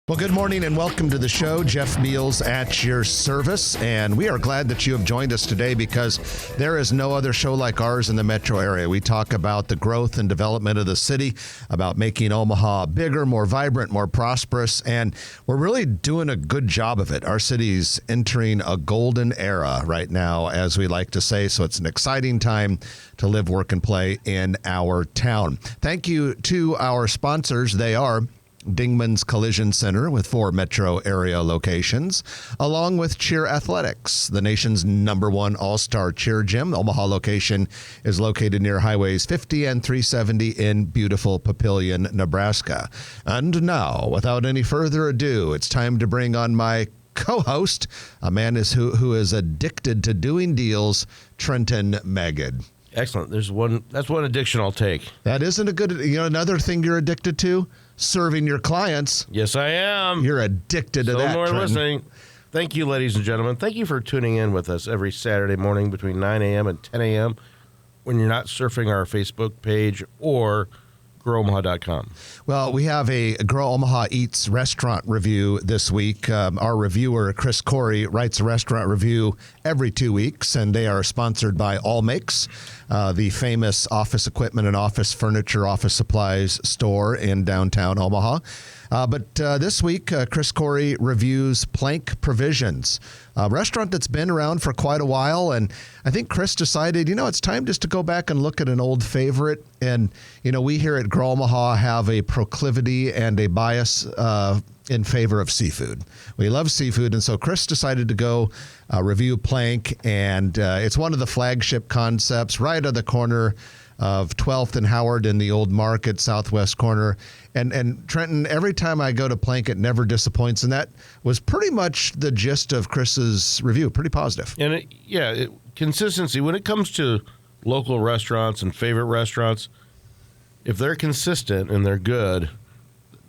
Well, good morning and welcome to the show. Jeff Meals at your service. And we are glad that you have joined us today because there is no other show like ours in the metro area. We talk about the growth and development of the city, about making Omaha bigger, more vibrant, more prosperous. And we're really doing a good job of it. Our city's entering a golden era right now, as we like to say. So it's an exciting time to live, work, and play in our town. Thank you to our sponsors. They are Dingman's Collision Center with 4 metro area locations, along with Cheer Athletics, the nation's #1 all-star cheer gym. The Omaha location is located near Highways 50 and 370 in beautiful Papillion, Nebraska. And now, without any further ado, it's time to bring on my co-host, a man who is addicted to doing deals, Trenton Magid. Excellent. That's one addiction I'll take. That isn't a good, another thing you're addicted to? Serving your clients. Yes, I am. You're addicted to that. So more Trenton. listening. Thank you, ladies and gentlemen. Thank you for tuning in with us every Saturday morning between 9 a.m. and 10 a.m. when you're not surfing our Facebook page or GrowOmaha.com. Well, we have a Grow Omaha Eats restaurant review this week. Our reviewer, Chris Corey, writes a restaurant review every 2 weeks, and they are sponsored by All Makes, the famous office equipment and office furniture, office supplies store in downtown Omaha. But this week, Chris Corey reviews Plank Provisions, a restaurant that's been around for quite a while. And I think Chris decided, it's time just to go back and look at an old favorite. And, we here at Grow Omaha have a proclivity and a bias in favor of seafood. We love seafood. And so Chris decided to go review Plank. And it's one of the flagship concepts right on the corner of 12th and Howard in the old market, southwest corner. And Trenton, every time I go to Plank, it never disappoints. And that was pretty much the gist of Chris's review. Pretty positive. And consistency. When it comes to local restaurants and favorite restaurants, if they're consistent and they're good,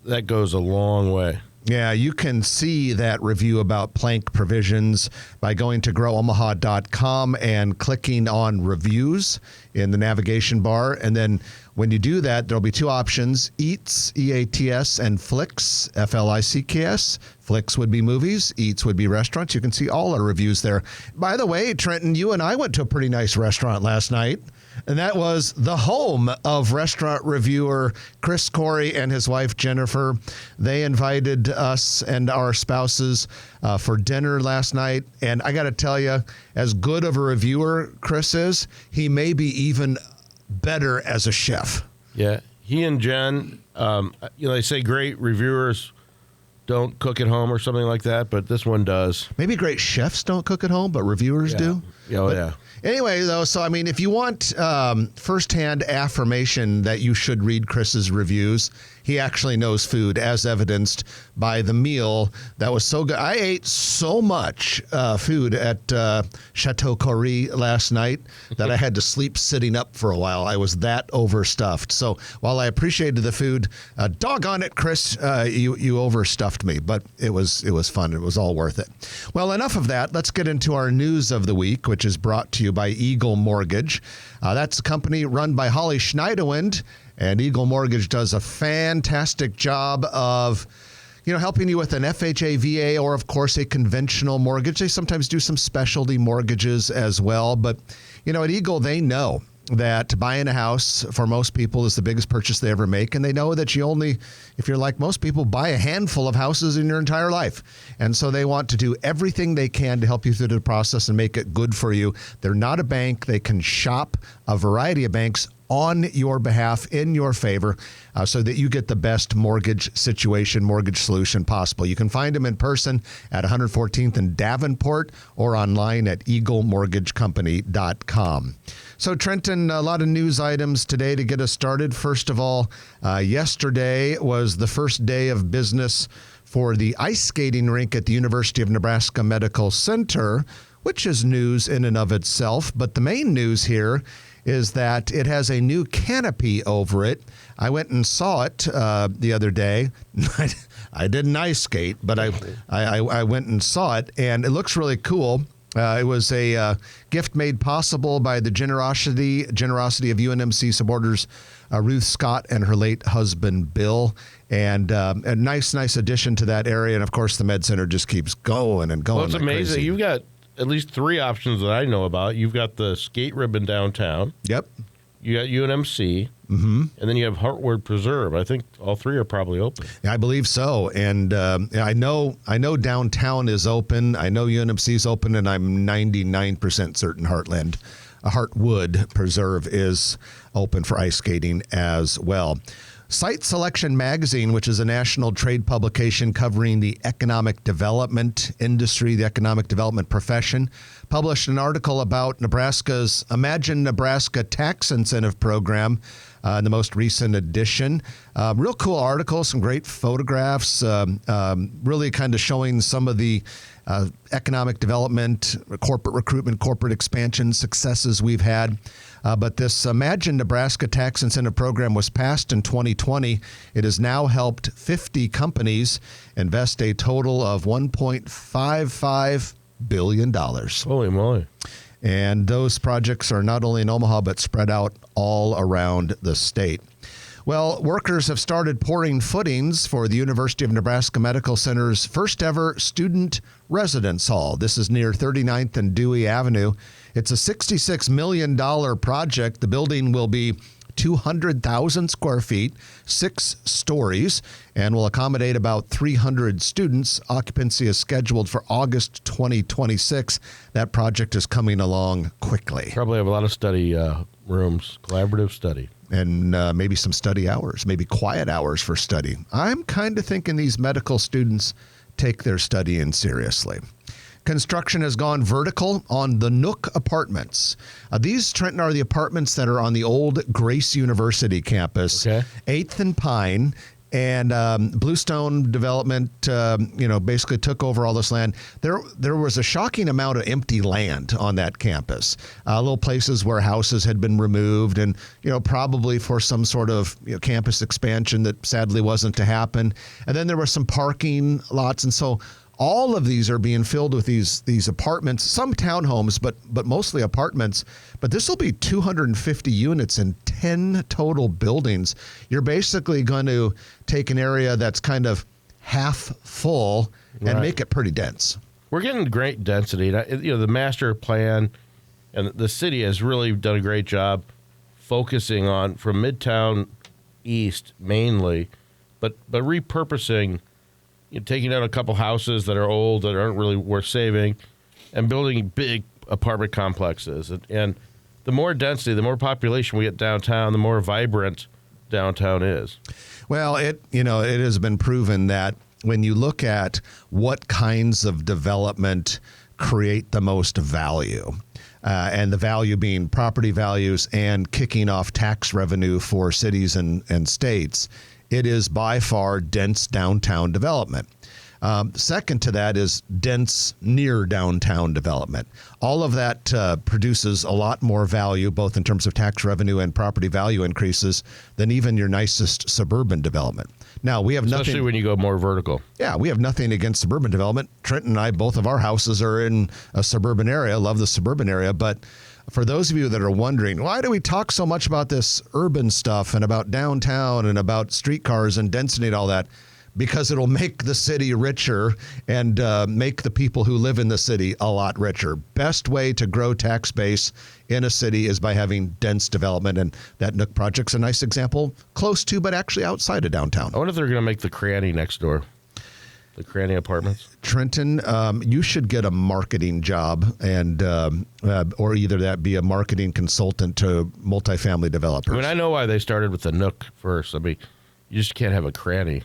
that goes a long way. Yeah, you can see that review about Plank Provisions by going to growomaha.com and clicking on reviews in the navigation bar. And then when you do that, there'll be 2 options, Eats, E-A-T-S, and Flicks, F-L-I-C-K-S. Flicks would be movies, Eats would be restaurants. You can see all our reviews there. By the way, Trenton, you and I went to a pretty nice restaurant last night. And that was the home of restaurant reviewer Chris Corey and his wife Jennifer. They invited us and our spouses for dinner last night. And I got to tell you, as good of a reviewer Chris is, he may be even better as a chef. Yeah, he and Jen, they say great reviewers don't cook at home or something like that, but this one does. Maybe great chefs don't cook at home, but reviewers do. Yeah. Anyway, though, so if you want firsthand affirmation that you should read Chris's reviews, he actually knows food, as evidenced by the meal that was so good. I ate so much food at Chateau Corey last night that I had to sleep sitting up for a while. I was that overstuffed. So while I appreciated the food, doggone it, Chris, you overstuffed me. But it was fun. It was all worth it. Well, enough of that. Let's get into our news of the week, which is brought to you by Eagle Mortgage. That's a company run by Holly Schneiderwind. And Eagle Mortgage does a fantastic job of, helping you with an FHA, VA, or, of course, a conventional mortgage. They sometimes do some specialty mortgages as well. But, at Eagle, they know that buying a house for most people is the biggest purchase they ever make. And they know that you only, if you're like most people, buy a handful of houses in your entire life. And so they want to do everything they can to help you through the process and make it good for you. They're not a bank. They can shop a variety of banks on your behalf, in your favor, so that you get the best mortgage solution possible. You can find them in person at 114th and Davenport or online at eaglemortgagecompany.com. So, Trenton, a lot of news items today to get us started. First of all, yesterday was the first day of business for the ice skating rink at the University of Nebraska Medical Center, which is news in and of itself. But the main news here is that it has a new canopy over it. I went and saw it the other day. I didn't ice skate, but I went and saw it, and it looks really cool. It was a gift made possible by the generosity of UNMC supporters Ruth Scott and her late husband, Bill. And a nice addition to that area. And, of course, the Med Center just keeps going and going. Well, it's like amazing. crazy. You've got at least 3 options that I know about. You've got the skate ribbon downtown. Yep. You got UNMC. Mm-hmm. And then you have Hartward Preserve. I think all 3 are probably open. I believe so. And I know downtown is open. I know UNMC is open, and I'm 99% certain Hartwood Preserve is open for ice skating as well. Site Selection Magazine, which is a national trade publication covering the economic development industry, the economic development profession, published an article about Nebraska's Imagine Nebraska tax incentive program in the most recent edition. Real cool article, some great photographs, really kind of showing some of the economic development, corporate recruitment, corporate expansion successes we've had. But this Imagine Nebraska tax incentive program was passed in 2020. It has now helped 50 companies invest a total of $1.55 billion. Holy moly. And those projects are not only in Omaha, but spread out all around the state. Well, workers have started pouring footings for the University of Nebraska Medical Center's first ever student residence hall. This is near 39th and Dewey Avenue. It's a $66 million project. The building will be 200,000 square feet, 6 stories, and will accommodate about 300 students. Occupancy is scheduled for August 2026. That project is coming along quickly. Probably have a lot of study rooms, collaborative study. And maybe some study hours, maybe quiet hours for study. I'm kind of thinking these medical students take their studying seriously. Construction has gone vertical on the Nook Apartments. These, Trenton, are the apartments that are on the old Grace University campus, Okay. 8th and Pine. And Bluestone Development, basically took over all this land. There was a shocking amount of empty land on that campus. Little places where houses had been removed, and probably for some sort of campus expansion that sadly wasn't to happen. And then there were some parking lots, and so all of these are being filled with these apartments, some townhomes, but mostly apartments. But this will be 250 units in 10 total buildings. You're basically going to take an area that's kind of half full and make it pretty dense. We're getting great density. The master plan and the city has really done a great job focusing on from Midtown East mainly, but repurposing. Taking down a couple houses that are old, that aren't really worth saving, and building big apartment complexes. And the more density, the more population we get downtown, the more vibrant downtown is. Well, it has been proven that when you look at what kinds of development create the most value, and the value being property values and kicking off tax revenue for cities and states, it is by far dense downtown development. Second to that is dense near downtown development. All of that produces a lot more value, both in terms of tax revenue and property value increases, than even your nicest suburban development. Now, we have Especially when you go more vertical. Yeah, we have nothing against suburban development. Trenton and I, both of our houses are in a suburban area. Love the suburban area, but for those of you that are wondering, why do we talk so much about this urban stuff and about downtown and about streetcars and density and all that? Because it'll make the city richer and make the people who live in the city a lot richer. Best way to grow tax base in a city is by having dense development, and that Nook project's a nice example, close to but actually outside of downtown. I wonder if they're going to make the Cranny next door. The Cranny Apartments. Trenton, you should get a marketing job, and or either that be a marketing consultant to multifamily developers. I mean, I know why they started with the Nook first. I mean, you just can't have a Cranny.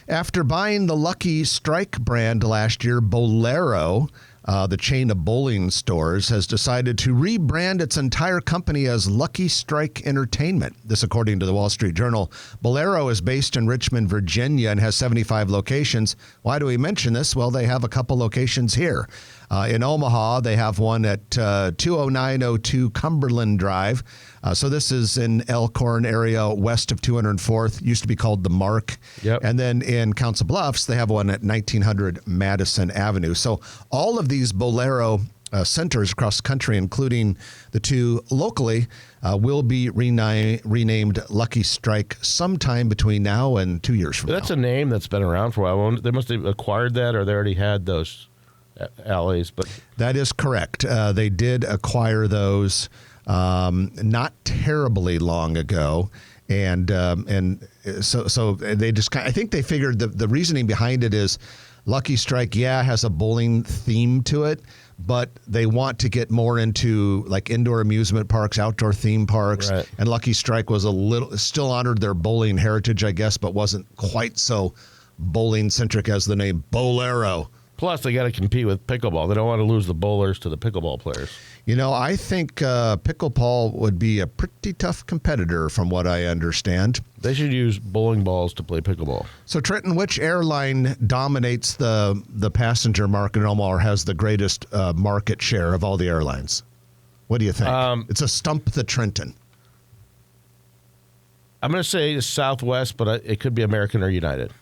After buying the Lucky Strike brand last year, Bolero, the chain of bowling stores, has decided to rebrand its entire company as Lucky Strike Entertainment. This according to the Wall Street Journal. Bolero is based in Richmond, Virginia, and has 75 locations. Why do we mention this? Well, they have a couple locations here. In Omaha, they have one at 20902 Cumberland Drive. So this is in Elkhorn area west of 204th. Used to be called the Mark. Yep. And then in Council Bluffs, they have one at 1900 Madison Avenue. So all of these Bolero centers across the country, including the two locally, will be renamed Lucky Strike sometime between now and 2 years from That's now. a name that's been around for a while. They must have acquired that, or they already had those alleys. But That is correct. They did acquire those not terribly long ago. And so they just I think they figured the reasoning behind it is Lucky Strike, has a bowling theme to it, but they want to get more into like indoor amusement parks, outdoor theme parks. Right. And Lucky Strike was still honored their bowling heritage, I guess, but wasn't quite so bowling centric as the name Bolero. plus, they got to compete with pickleball. They don't want to lose the bowlers to the pickleball players. I think pickleball would be a pretty tough competitor from what I understand. They should use bowling balls to play pickleball. So, Trenton, which airline dominates the passenger market in Omaha or has the greatest market share of all the airlines? What do you think? It's a stump the Trenton. I'm going to say Southwest, but it could be American or United.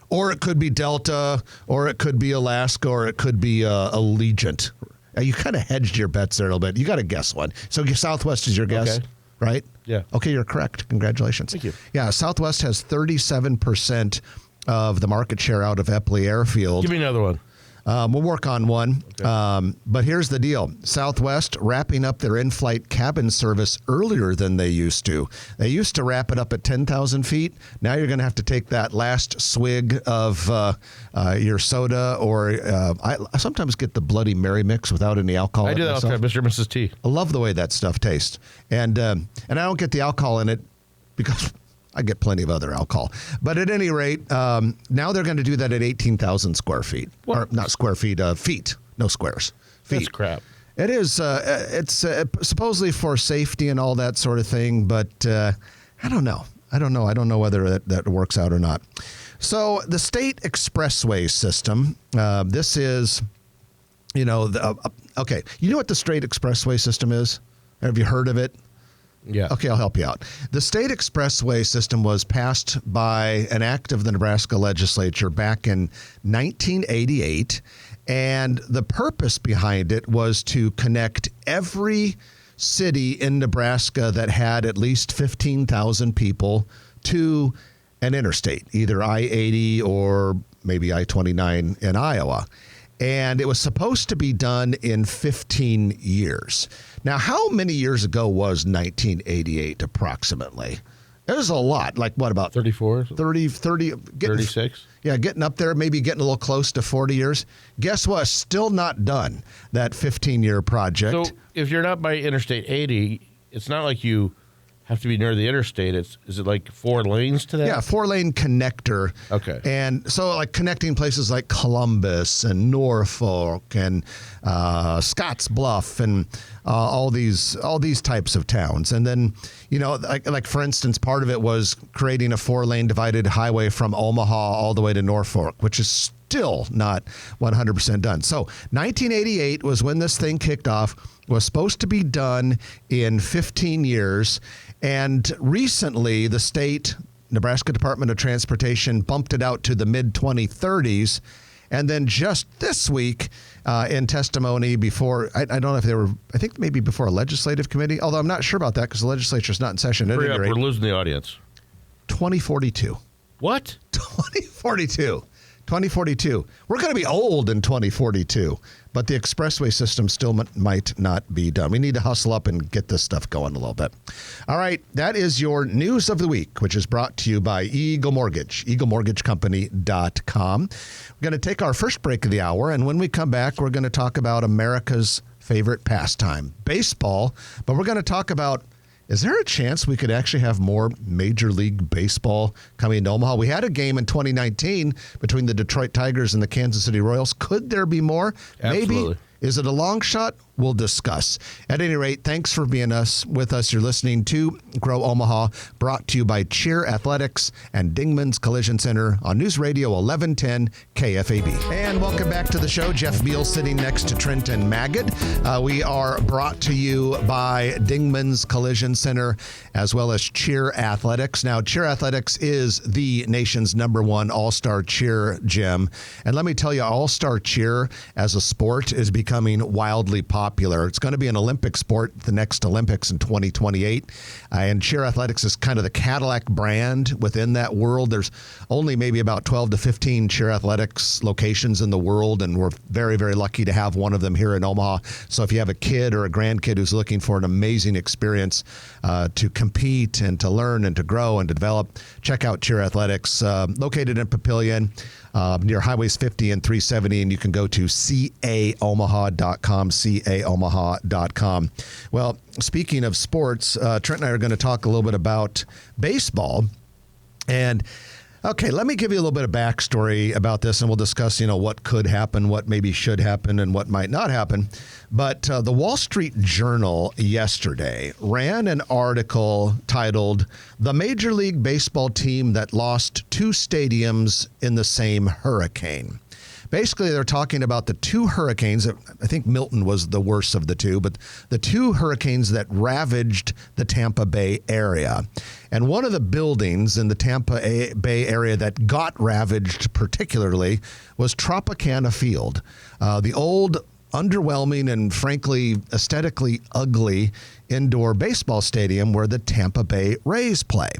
Or it could be Delta, or it could be Alaska, or it could be Allegiant. You kind of hedged your bets there a little bit. You got to guess one. So Southwest is your guess, Okay. right? Yeah. Okay, you're correct. Congratulations. Thank you. Yeah, Southwest has 37% of the market share out of Epley Airfield. Give me another one. We'll work on one. Okay. But here's the deal. Southwest wrapping up their in-flight cabin service earlier than they used to. They used to wrap it up at 10,000 feet. Now you're going to have to take that last swig of your soda, or I sometimes get the Bloody Mary mix without any alcohol. I do that all the time, Mr. and Mrs. T. I love the way that stuff tastes. And I don't get the alcohol in it because I get plenty of other alcohol. But at any rate, now they're going to do that at 18,000 square feet. What? Or not square feet, feet. No squares. Feet. That's crap. It is. It's supposedly for safety and all that sort of thing. But I don't know. I don't know whether that works out or not. So the state expressway system, this is, okay. You know what the state expressway system is? Have you heard of it? Yeah. Okay, I'll help you out. The state expressway system was passed by an act of the Nebraska legislature back in 1988, and the purpose behind it was to connect every city in Nebraska that had at least 15,000 people to an interstate, either I-80 or maybe I-29 in Iowa. And it was supposed to be done in 15 years. Now, how many years ago was 1988 approximately? It was a lot. Like what, about 34? 30, 36? Yeah, getting up there, maybe getting a little close to 40 years. Guess what? Still not done, that 15-year project. So if you're not by Interstate 80, it's not like you have to be near the interstate. Is it like 4 lanes to that? Yeah, 4-lane connector. Okay. And so like connecting places like Columbus and Norfolk and Scotts Bluff and all these types of towns. And then, like for instance, part of it was creating a 4-lane divided highway from Omaha all the way to Norfolk, which is still not 100% done. So 1988 was when this thing kicked off, was supposed to be done in 15 years. And recently, the state, Nebraska Department of Transportation, bumped it out to the mid-2030s. And then just this week, in testimony before, I don't know if they were, I think maybe before a legislative committee, although I'm not sure about that because the legislature's not in session. At Hurry any up, rate, we're losing the audience. 2042. What? 2042. 2042. We're going to be old in 2042, but the expressway system still might not be done. We need to hustle up and get this stuff going a little bit. All right, that is your news of the week, which is brought to you by Eagle Mortgage, eaglemortgagecompany.com. We're going to take our first break of the hour, and when we come back, we're going to talk about America's favorite pastime, baseball, but we're going to talk about, is there a chance we could actually have more Major League Baseball coming to Omaha? We had a game in 2019 between the Detroit Tigers and the Kansas City Royals. Could there be more? Absolutely. Maybe. Is it a long shot? we'll discuss. At any rate, thanks for being with us. You're listening to Grow Omaha, brought to you by Cheer Athletics and Dingman's Collision Center on News Radio 1110 KFAB. And welcome back to the show. Jeff Beal sitting next to Trenton Magid. We are brought to you by Dingman's Collision Center as well as Cheer Athletics. Now, Cheer Athletics is the nation's #1 all-star cheer gym. And let me tell you, all-star cheer as a sport is becoming wildly popular. It's going to be an Olympic sport, the next Olympics in 2028. And Cheer Athletics is kind of the Cadillac brand within that world. There's only maybe about 12 to 15 Cheer Athletics locations in the world, and we're very, very lucky to have one of them here in Omaha. So if you have a kid or a grandkid who's looking for an amazing experience to compete and to learn and to grow and to develop, check out Cheer Athletics, located in Papillion, near Highways 50 and 370, and you can go to caomaha.com, caomaha.com. Well, speaking of sports, Trent and I are going to talk a little bit about baseball. And okay, let me give you a little bit of backstory about this, and we'll discuss, what could happen, what maybe should happen, and what might not happen. But the Wall Street Journal yesterday ran an article titled, "The Major League Baseball Team That Lost 2 Stadiums in the Same Hurricane." Basically, they're talking about the 2 hurricanes. I think Milton was the worst of the 2, but the 2 hurricanes that ravaged the Tampa Bay area. And one of the buildings in the Tampa Bay area that got ravaged particularly was Tropicana Field, the old, underwhelming and frankly aesthetically ugly indoor baseball stadium where the Tampa Bay Rays play.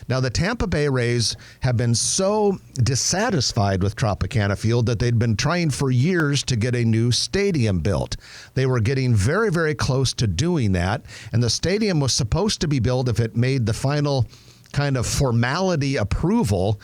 Now, the Tampa Bay Rays have been so dissatisfied with Tropicana Field that they'd been trying for years to get a new stadium built. They were getting very, very close to doing that, and the stadium was supposed to be built if it made the final kind of formality approval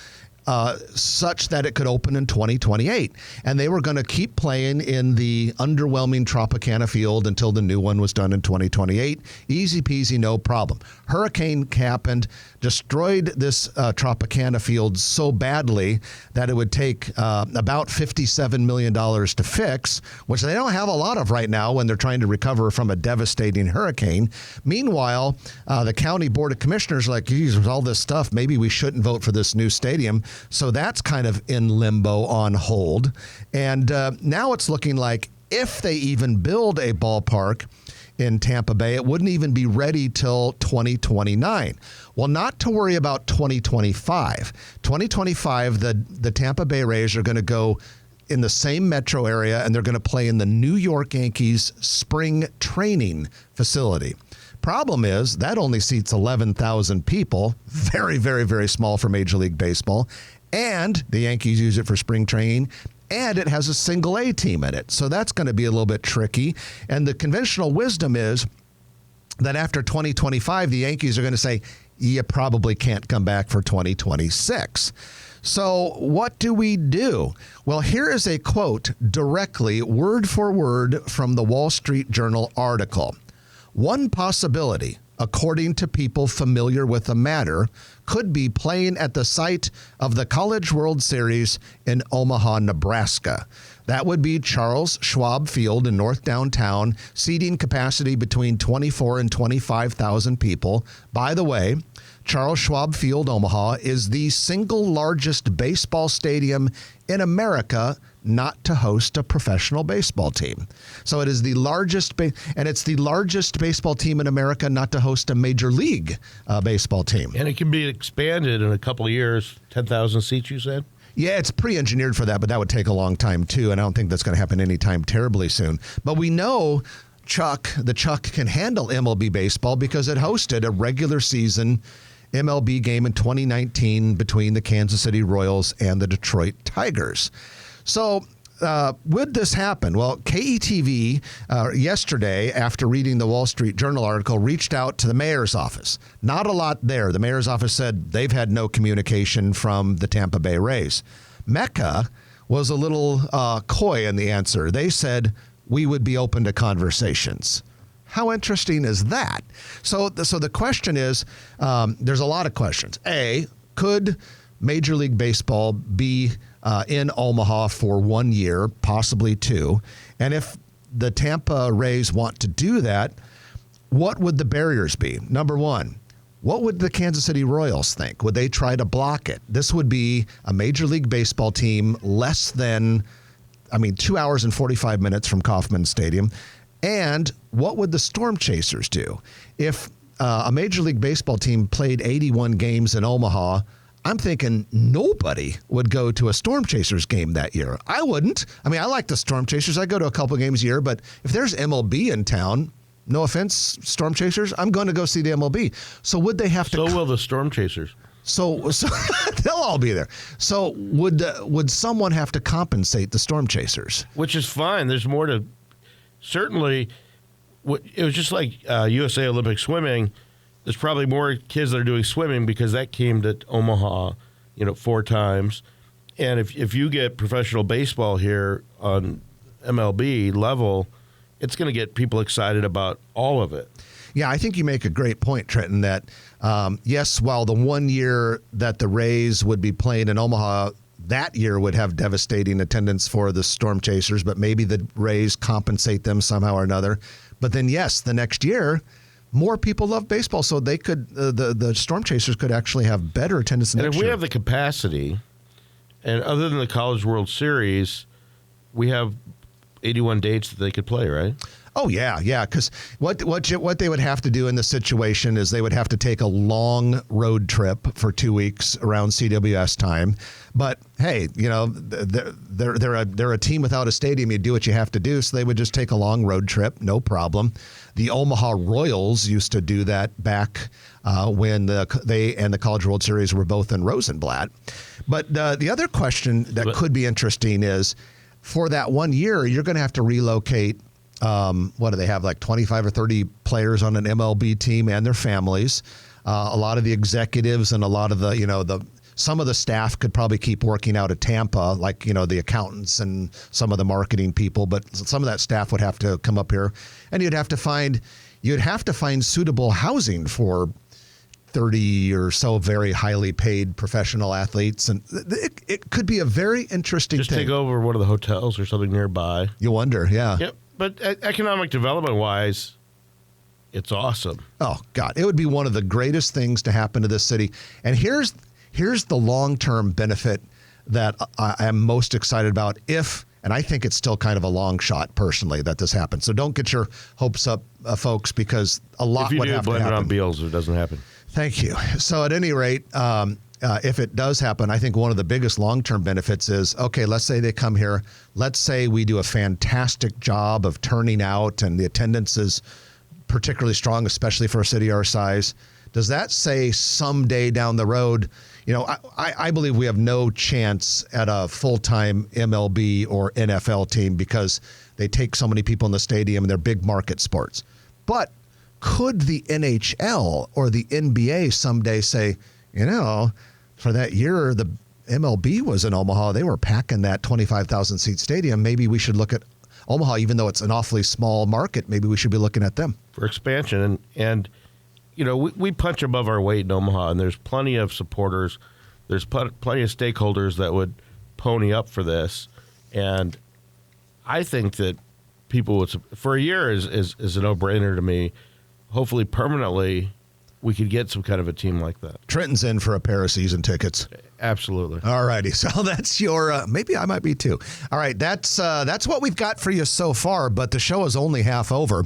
such that it could open in 2028. And they were going to keep playing in the underwhelming Tropicana Field until the new one was done in 2028. Easy peasy, no problem. Hurricane happened, destroyed this Tropicana Field so badly that it would take about $57 million to fix, which they don't have a lot of right now when they're trying to recover from a devastating hurricane. Meanwhile, the county board of commissioners are like, geez, with all this stuff, maybe we shouldn't vote for this new stadium. So that's kind of in limbo, on hold. And now it's looking like if they even build a ballpark in Tampa Bay, it wouldn't even be ready till 2029. Well, not to worry about 2025. 2025, the Tampa Bay Rays are going to go in the same metro area, and they're going to play in the New York Yankees spring training facility. Problem is that only seats 11,000 people, very, very, very small for Major League Baseball, and the Yankees use it for spring training, and it has a single A team in it. So that's going to be a little bit tricky. And the conventional wisdom is that after 2025, the Yankees are going to say, you probably can't come back for 2026. So what do we do? Well, here is a quote directly, word for word, from the Wall Street Journal article. "One possibility, according to people familiar with the matter, could be playing at the site of the College World Series in Omaha, Nebraska. That would be Charles Schwab Field in North Downtown, seating capacity between 24 and 25,000 people. By the way, Charles Schwab Field, Omaha, is the single largest baseball stadium in America not to host a professional baseball team. So it is the largest, and it's the largest baseball team in America not to host a major league baseball team. And it can be expanded in a couple of years, 10,000 seats, you said? Yeah, it's pre-engineered for that, but that would take a long time too, and I don't think that's going to happen anytime terribly soon. But we know the Chuck can handle MLB baseball because it hosted a regular season MLB game in 2019 between the Kansas City Royals and the Detroit Tigers. So would this happen? Well, KETV yesterday, after reading the Wall Street Journal article, reached out to the mayor's office. Not a lot there. The mayor's office said they've had no communication from the Tampa Bay Rays. Mecca was a little coy in the answer. They said, we would be open to conversations. How interesting is that? So the question is, there's a lot of questions. A, could Major League Baseball be in Omaha for 1 year, possibly 2? And if the Tampa Rays want to do that, what would the barriers be? Number one, what would the Kansas City Royals think? Would they try to block it? This would be a Major League Baseball team less than, 2 hours and 45 minutes from Kauffman Stadium. And what would the Storm Chasers do? If a Major League Baseball team played 81 games in Omaha, I'm thinking nobody would go to a Storm Chasers game that year. I wouldn't. I like the Storm Chasers. I go to a couple games a year, but if there's MLB in town, no offense, Storm Chasers, I'm going to go see the MLB. So would they have to? So will the Storm Chasers. So they'll all be there. So would someone have to compensate the Storm Chasers? Which is fine. There's more to. Certainly, it was just like USA Olympic swimming. There's probably more kids that are doing swimming because that came to Omaha, 4 times. And if you get professional baseball here on MLB level, it's going to get people excited about all of it. Yeah, I think you make a great point, Trenton, that, yes, while the 1 year that the Rays would be playing in Omaha, that year would have devastating attendance for the Storm Chasers, but maybe the Rays compensate them somehow or another. But then, yes, the next year, more people love baseball, so they could the Storm Chasers could actually have better attendance next year. And if we have the capacity, and other than the College World Series, we have 81 dates that they could play, right? Oh, yeah. Because what they would have to do in this situation is they would have to take a long road trip for 2 weeks around CWS time. But hey, they're a team without a stadium. You do what you have to do. So they would just take a long road trip, no problem. The Omaha Royals used to do that back when they and the College World Series were both in Rosenblatt. But the other question that could be interesting is, for that 1 year, you're going to have to relocate. What do they have, like 25 or 30 players on an MLB team and their families? A lot of the executives and a lot of some of the staff could probably keep working out of Tampa, like, the accountants and some of the marketing people, but some of that staff would have to come up here, and you'd have to find suitable housing for 30 or so very highly paid professional athletes, and it could be a very interesting Just thing. take over one of the hotels or something nearby. You wonder, yeah. Yep. But economic development-wise, it's awesome. Oh, God. It would be one of the greatest things to happen to this city. And here's the long-term benefit that I am most excited about and I think it's still kind of a long shot, personally, that this happens. So don't get your hopes up, folks, because a lot would have to happen. If you do blame it on Beals, it doesn't happen. Thank you. So at any rate, if it does happen, I think one of the biggest long-term benefits is, okay, let's say they come here. Let's say we do a fantastic job of turning out and the attendance is particularly strong, especially for a city our size. Does that say someday down the road, I believe we have no chance at a full-time MLB or NFL team because they take so many people in the stadium and they're big market sports. But could the NHL or the NBA someday say, for that year, the MLB was in Omaha. They were packing that 25,000 seat stadium. Maybe we should look at Omaha, even though it's an awfully small market. Maybe we should be looking at them for expansion. And we punch above our weight in Omaha, and there's plenty of supporters. There's plenty of stakeholders that would pony up for this. And I think that people would, for a year is a no-brainer to me. Hopefully permanently, we could get some kind of a team like that. Trenton's in for a pair of season tickets. Absolutely. All righty. So that's your, maybe I might be too. All right. That's what we've got for you so far, but the show is only half over.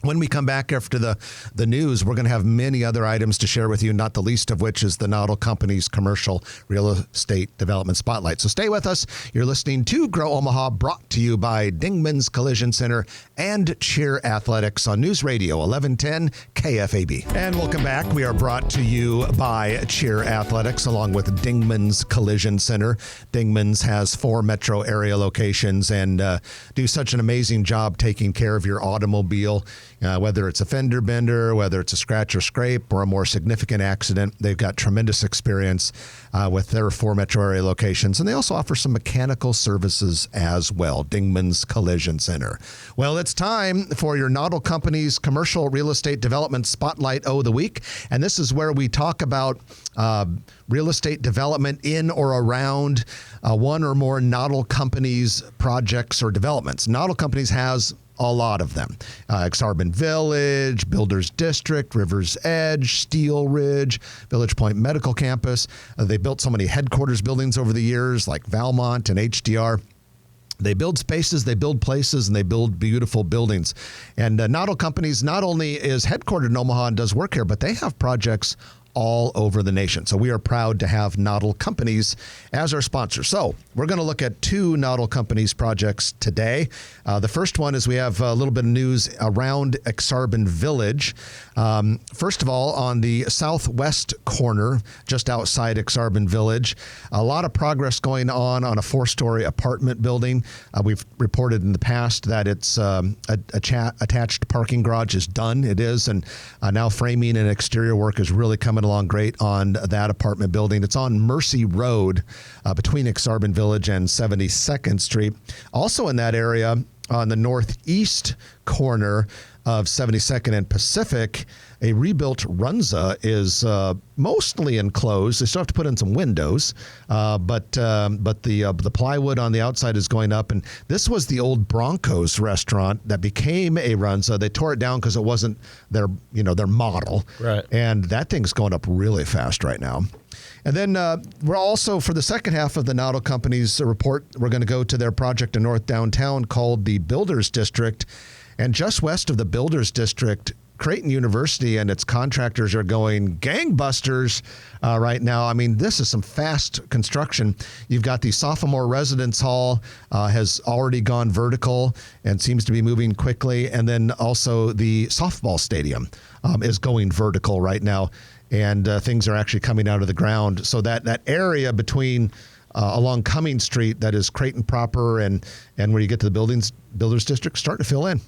When we come back after the news, we're going to have many other items to share with you, not the least of which is the Nautil Company's commercial real estate development spotlight. So stay with us. You're listening to Grow Omaha, brought to you by Dingman's Collision Center and Cheer Athletics on News Radio 1110 KFAB. And welcome back. We are brought to you by Cheer Athletics along with Dingman's Collision Center. Dingman's has 4 metro area locations and do such an amazing job taking care of your automobile. Whether it's a fender bender, whether it's a scratch or scrape, or a more significant accident, they've got tremendous experience with their 4 metro area locations. And they also offer some mechanical services as well. Dingman's Collision Center. Well, it's time for your Nautil Company's commercial real estate development spotlight of the week. And this is where we talk about real estate development in or around one or more Nautil Companies projects or developments. Nautil Companies has a lot of them. Exarban Village, Builders District, Rivers Edge, Steel Ridge, Village Point Medical Campus. They built so many headquarters buildings over the years like Valmont and HDR. They build spaces, they build places, and they build beautiful buildings. And Noddle Companies not only is headquartered in Omaha and does work here, but they have projects all over the nation. So we are proud to have Noddle Companies as our sponsor. So we're going to look at two Noddle Companies projects today. The first one is we have a little bit of news around Exarban Village. First of all, on the southwest corner, just outside Exarban Village, a lot of progress going on a 4-story apartment building. We've reported in the past that it's attached parking garage is done. It is, and now framing and exterior work is really coming along great on that apartment building. It's on Mercy Road between Exarban Village and 72nd Street. Also in that area, on the northeast corner of 72nd and Pacific, a rebuilt Runza is mostly enclosed. They still have to put in some windows, but the plywood on the outside is going up. And this was the old Broncos restaurant that became a Runza. They tore it down because it wasn't their model. Right. And that thing's going up really fast right now. And then we're also, for the second half of the Noddle Companies report, we're going to go to their project in North Downtown called the Builders District. And just west of the Builders District, Creighton University and its contractors are going gangbusters right now. I mean, this is some fast construction. You've got the sophomore residence hall has already gone vertical and seems to be moving quickly. And then also the softball stadium is going vertical right now. And things are actually coming out of the ground. So that area between along Cummings Street, that is Creighton proper, and where you get to the Builders District, starting to fill in.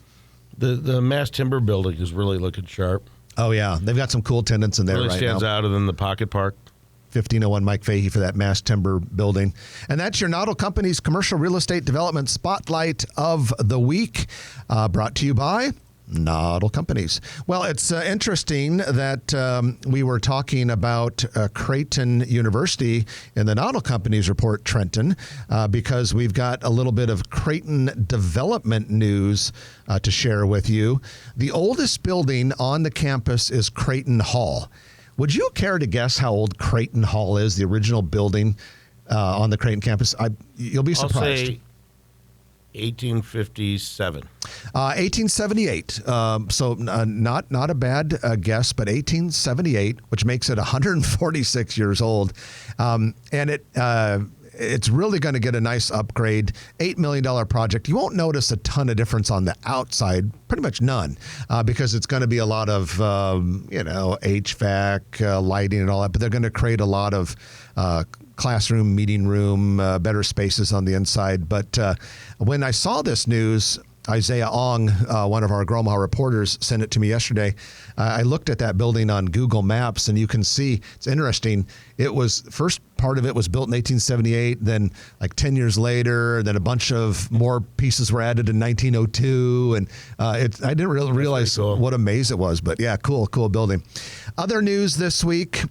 The Mass Timber building is really looking sharp. Oh, yeah. They've got some cool tenants in there really right stands now. out than the Pocket Park. 1501 Mike Fahey for that Mass Timber building. And that's your Noddle Companies Commercial Real Estate Development Spotlight of the Week, brought to you by Noddle Companies. Well, it's interesting that we were talking about Creighton University in the Noddle Companies report, Trenton, because we've got a little bit of Creighton development news to share with you. The oldest building on the campus is Creighton Hall. Would you care to guess how old Creighton Hall is, the original building on the Creighton campus? You'll be surprised. I'll say 1857. 1878. So not a bad guess, but 1878, which makes it 146 years old. And it's really going to get a nice upgrade. $8 million project. You won't notice a ton of difference on the outside, pretty much none, because it's going to be a lot of, HVAC, lighting and all that, but they're going to create a lot of classroom, meeting room, better spaces on the inside. But when I saw this news, Isaiah Ong, one of our Gromaha reporters, sent it to me yesterday. I looked at that building on Google Maps, and you can see it's interesting. It was first part of it was built in 1878, then like 10 years later, then a bunch of more pieces were added in 1902, and I didn't really realize what a maze it was. But yeah, cool building. Other news this week.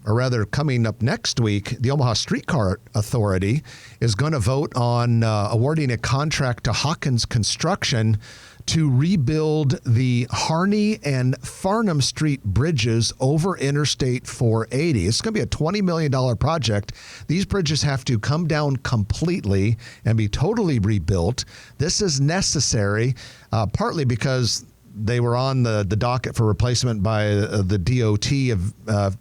Or rather, coming up next week, the Omaha Streetcar Authority is going to vote on awarding a contract to Hawkins Construction to rebuild the Harney and Farnham Street bridges over Interstate 480. It's going to be a $20 million project. These bridges have to come down completely and be totally rebuilt. This is necessary, partly because they were on the docket for replacement by the DOT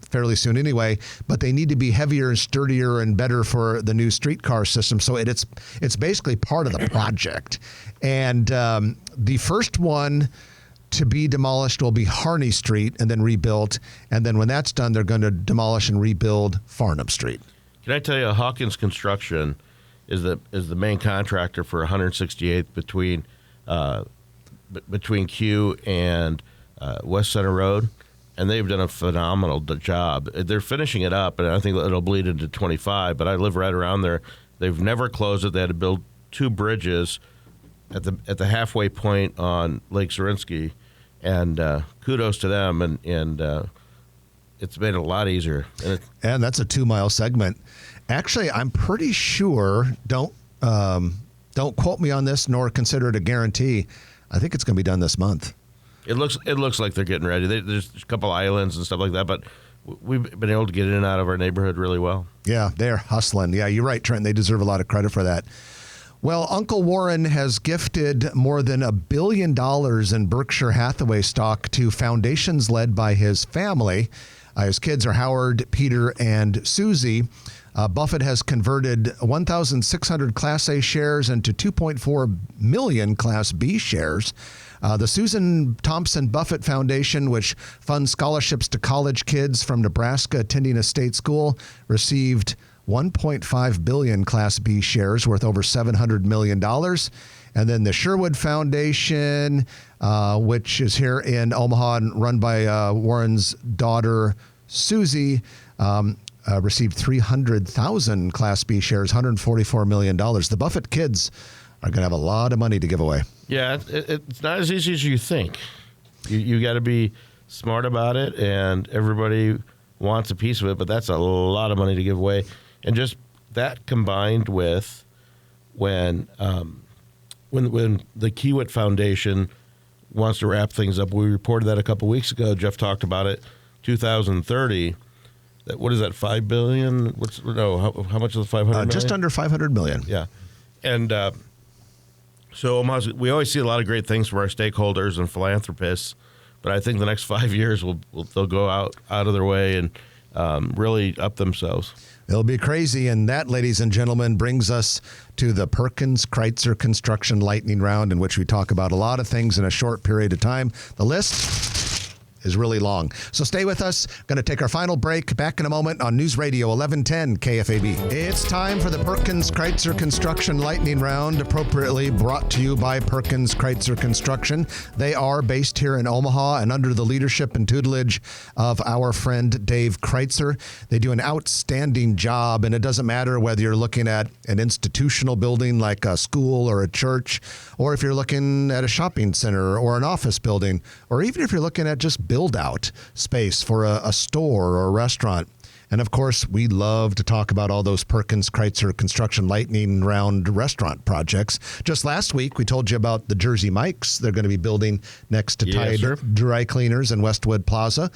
fairly soon anyway, but they need to be heavier and sturdier and better for the new streetcar system. So it's basically part of the project. And the first one to be demolished will be Harney Street and then rebuilt. And then when that's done, they're going to demolish and rebuild Farnham Street. Can I tell you, Hawkins Construction is the main contractor for 168th between Q and West Center Road, and they've done a phenomenal job. They're finishing it up, and I think it'll bleed into 25, but I live right around there. They've never closed it. They had to build 2 bridges at the halfway point on Lake Zorinsky, and kudos to them, and it's made it a lot easier. And that's a 2-mile segment. Actually, I'm pretty sure, don't Don't quote me on this, nor consider it a guarantee. I think it's going to be done this month. It looks like they're getting ready. There's a couple islands and stuff like that, but we've been able to get in and out of our neighborhood really well. Yeah, they're hustling. Yeah, you're right, Trent. They deserve a lot of credit for that. Well, Uncle Warren has gifted more than $1 billion in Berkshire Hathaway stock to foundations led by his family. His kids are Howard, Peter, and Susie. Buffett has converted 1,600 Class A shares into 2.4 million Class B shares. The Susan Thompson Buffett Foundation, which funds scholarships to college kids from Nebraska attending a state school, received 1.5 billion Class B shares worth over $700 million. And then the Sherwood Foundation, which is here in Omaha and run by Warren's daughter, Susie, received 300,000 Class B shares, $144 million. The Buffett kids are going to have a lot of money to give away. Yeah, it's not as easy as you think. You got to be smart about it, and everybody wants a piece of it, but that's a lot of money to give away. And just that combined with when the Kiewit Foundation wants to wrap things up, we reported that a couple weeks ago. Jeff talked about it. 2030. What is that? $5 billion? How much is the $500 million? Just under $500 million. Yeah, and so Omaha's, we always see a lot of great things from our stakeholders and philanthropists, but I think the next 5 years they'll go out of their way and really up themselves. It'll be crazy, and that, ladies and gentlemen, brings us to the Perkins Kreitzer Construction Lightning Round, in which we talk about a lot of things in a short period of time. The list is really long. So stay with us. Going to take our final break. Back in a moment on News Radio 1110 KFAB. It's time for the Perkins Kreitzer Construction Lightning Round, appropriately brought to you by Perkins Kreitzer Construction. They are based here in Omaha and under the leadership and tutelage of our friend Dave Kreitzer. They do an outstanding job, and it doesn't matter whether you're looking at an institutional building like a school or a church, or if you're looking at a shopping center or an office building, or even if you're looking at just build out space for a store or a restaurant. And of course, we love to talk about all those Perkins Kreitzer Construction Lightning Round restaurant projects. Just last week, we told you about the Jersey Mike's. They're going to be building next to Tide Dry Cleaners in Westwood Plaza.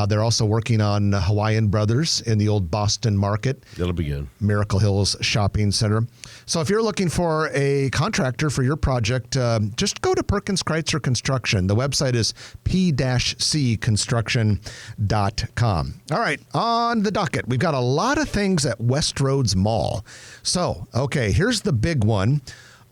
They're also working on Hawaiian Brothers in the old Boston Market. That'll be good. Miracle Hills Shopping Center. So if you're looking for a contractor for your project, just go to Perkins Kreitzer Construction. The website is p-cconstruction.com. All right, on the docket, we've got a lot of things at Westroads Mall. So, okay, here's the big one.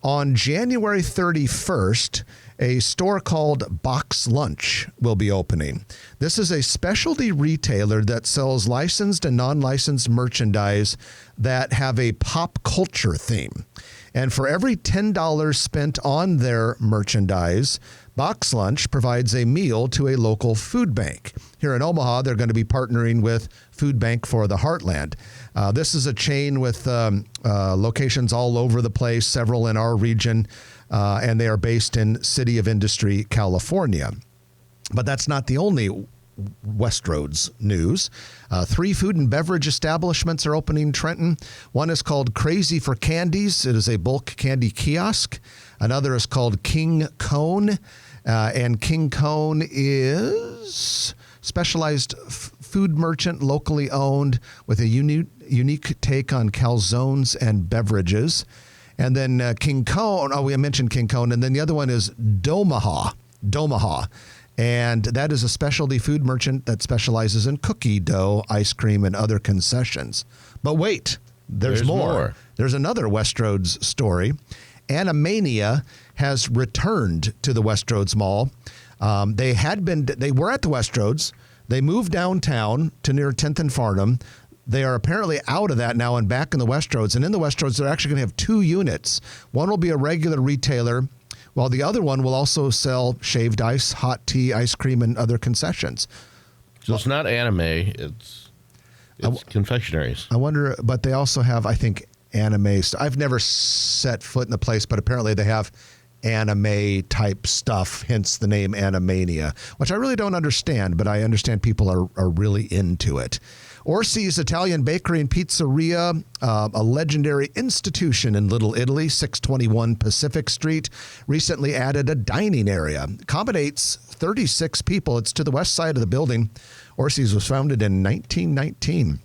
On January 31st, a store called Box Lunch will be opening. This is a specialty retailer that sells licensed and non-licensed merchandise that have a pop culture theme. And for every $10 spent on their merchandise, Box Lunch provides a meal to a local food bank. Here in Omaha, they're going to be partnering with Food Bank for the Heartland. This is a chain with locations all over the place, several in our region, and they are based in City of Industry, California. But that's not the only Westroads news. 3 food and beverage establishments are opening in Trenton. One is called Crazy for Candies. It is a bulk candy kiosk. Another is called King Cone. And King Cone is specialized food merchant, locally owned, with a unique take on calzones and beverages. And then King Cone, we mentioned King Cone. And then the other one is Domaha. And that is a specialty food merchant that specializes in cookie dough, ice cream, and other concessions. But wait, there's more. There's another Westroads story. Animania has returned to the Westroads Mall. They were at the Westroads. They moved downtown to near 10th and Farnham. They are apparently out of that now and back in the Westroads. And in the Westroads, they're actually going to have 2 units. One will be a regular retailer, while the other one will also sell shaved ice, hot tea, ice cream, and other concessions. So it's not anime, it's confectionaries. I wonder, but they also have, I think, anime. I've never set foot in the place, but apparently they have anime type stuff, hence the name Animania, which I really don't understand, but I understand people are really into it. Orsi's Italian Bakery and Pizzeria, a legendary institution in Little Italy, 621 Pacific Street, recently added a dining area. Accommodates 36 people. It's to the west side of the building. Orsi's was founded in 1919.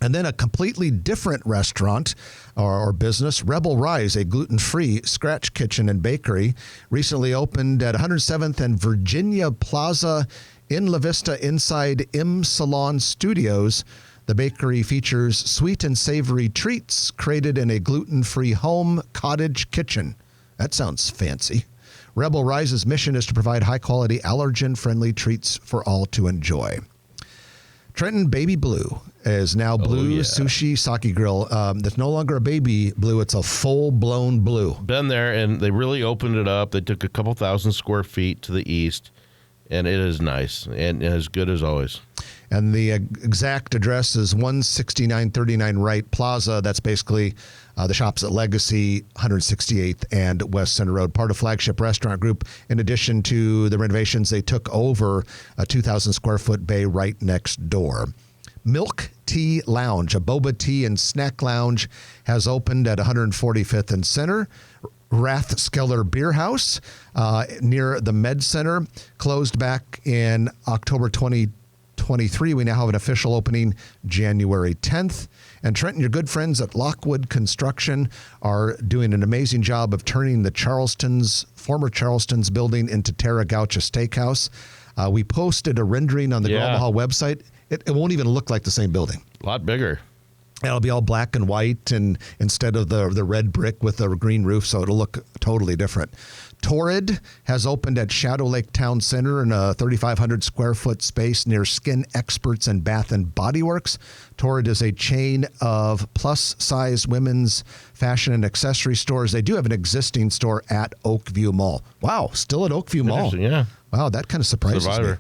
And then a completely different restaurant or business, Rebel Rise, a gluten-free scratch kitchen and bakery, recently opened at 107th and Virginia Plaza in La Vista inside M Salon Studios. The bakery features sweet and savory treats created in a gluten-free home cottage kitchen. That sounds fancy. Rebel Rise's mission is to provide high-quality, allergen-friendly treats for all to enjoy. Trenton Baby Blue is now Blue Sushi Sake Grill. It's no longer a baby blue. It's a full-blown blue. Been there, and they really opened it up. They took a couple thousand square feet to the east, and it is nice and as good as always. And the exact address is 16939 Wright Plaza. That's basically the shops at Legacy, 168th and West Center Road, part of Flagship Restaurant Group. In addition to the renovations, they took over a 2,000 square foot bay right next door. Milk Tea Lounge, a boba tea and snack lounge, has opened at 145th and Center. Rathskeller Beer House near the Med Center closed back in October 2023. We now have an official opening January 10th. And Trenton, your good friends at Lockwood Construction are doing an amazing job of turning the former Charleston's building into Terra Gaucha Steakhouse. We posted a rendering on the Grow Omaha website. It won't even look like the same building. A lot bigger. It'll be all black and white, and instead of the red brick with the green roof, so it'll look totally different. Torrid has opened at Shadow Lake Town Center in a 3,500 square foot space near Skin Experts and Bath and Body Works. Torrid is a chain of plus-size women's fashion and accessory stores. They do have an existing store at Oakview Mall. Wow, still at Oakview Mall. Yeah. Wow, that kind of surprises me.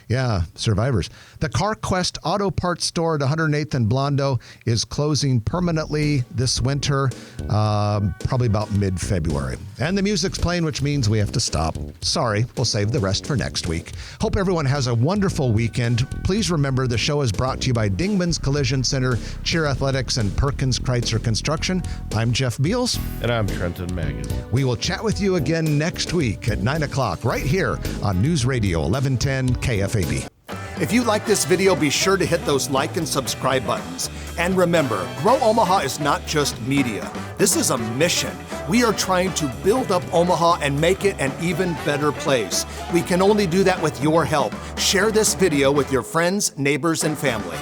Yeah, survivors. The CarQuest Auto Parts store at 108th and Blondo is closing permanently this winter, probably about mid-February. And the music's playing, which means we have to stop. Sorry, we'll save the rest for next week. Hope everyone has a wonderful weekend. Please remember the show is brought to you by Dingman's Collision Center, Cheer Athletics, and Perkins Kreitzer Construction. I'm Jeff Beals. And I'm Trenton Magid. We will chat with you again next week at 9 o'clock right here on News Radio 1110 KFAB. If you like this video, be sure to hit those like and subscribe buttons. And remember, Grow Omaha is not just media. This is a mission. We are trying to build up Omaha and make it an even better place. We can only do that with your help. Share this video with your friends, neighbors, and family.